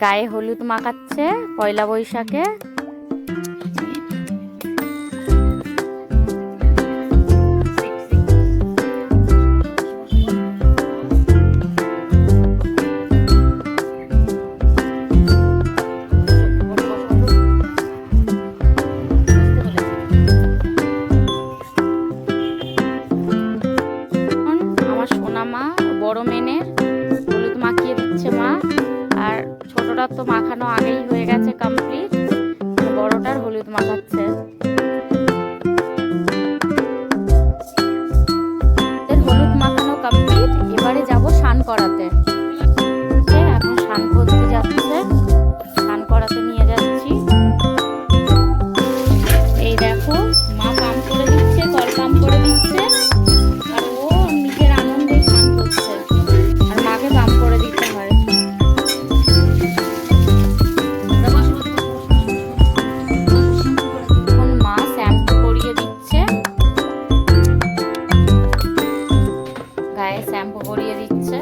গায়ে হলুদ মাখাচ্ছে পয়লা বৈশাখে। আমার সোনা মা বড় মেনের হলুদ মাখিয়ে দিচ্ছে মা, আর ছোটটার তো মাখানো আগেই হয়ে গেছে কমপ্লিট, বড়টার হলুদ মাখাচ্ছে। হলুদ মাখানো কমপ্লিট, এবারে যাব স্নান করাতে। এখন স্নান করতে যাচ্ছে, স্নান করাতে নিয়ে যাচ্ছি। এই দেখো মা পাম্প করে দিচ্ছে, কল পাম্প করে দিচ্ছে, আর ও নিজের আনন্দে স্নান করছে, আর মাকে পাম্প করে দিতে হয়। এখন মা শ্যাম্পু করিয়ে দিচ্ছে, গায়ে শ্যাম্পু করিয়ে দিচ্ছে।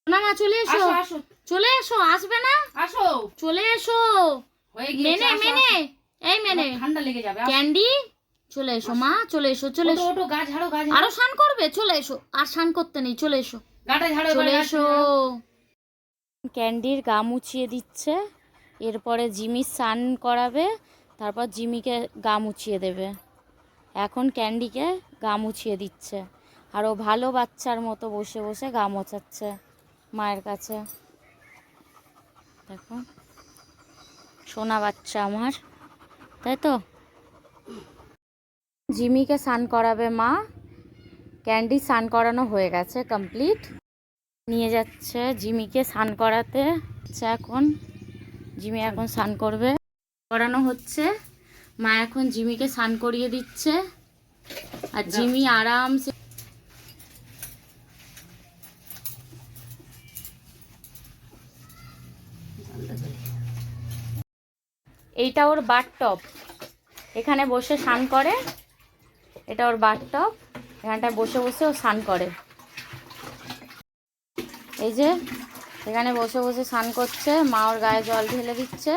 না না চলে এসো, চলে এসো, আসবে না, আসো চলে এসো। মেনে মেনে এই মেনে ঠান্ডা লেগে যাবে। ক্যান্ডি চলে এসো মা, চলে এসো, চলে এসো। ওটো গা ঝাড়ো, গা ঝাড়ো। আরো স্নান করবে, চলে এসো। আর স্নান করতে নেই, চলে এসো, গাটা ঝাড়ো, চলে এসো। ক্যান্ডির গা মুছিয়ে দিচ্ছে, এরপরে জিমি স্নান করাবে, তারপর জিমিকে গা মুছিয়ে দেবে। এখন ক্যান্ডিকে গা মুছিয়ে দিচ্ছে, আর ও ভালো বাচ্চার মতো বসে বসে গা মোছাচ্ছে মায়ের কাছে। দেখো সোনা বাচ্চা আমার, তাই তো। জিমিকে স্নান করাবে মা, ক্যান্ডি স্নান করানো হয়ে গেছে কমপ্লিট, নিয়ে যাচ্ছে জিমিকে স্নান করাতে। এখন জিমি এখন স্নান করবে, করানো হচ্ছে। মা এখন জিমিকে স্নান করিয়ে দিচ্ছে, আর জিমি আরামসে। এইটা ওর বাথটব, এখানে বসে স্নান করে। এটা ওর বাথটব, এখানটায় বসে বসে ও স্নান করে। এই যে এখানে বসে বসে স্নান করছে, মা ওর গায়ে জল ঢেলে দিচ্ছে।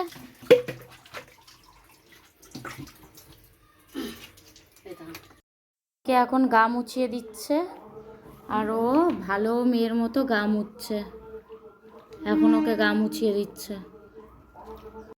কে এখন গা মুছিয়ে দিচ্ছে, আর ও ভালো মেয়ের মতো গা মুছছে, এখন ওকে গা মুছিয়ে দিচ্ছে।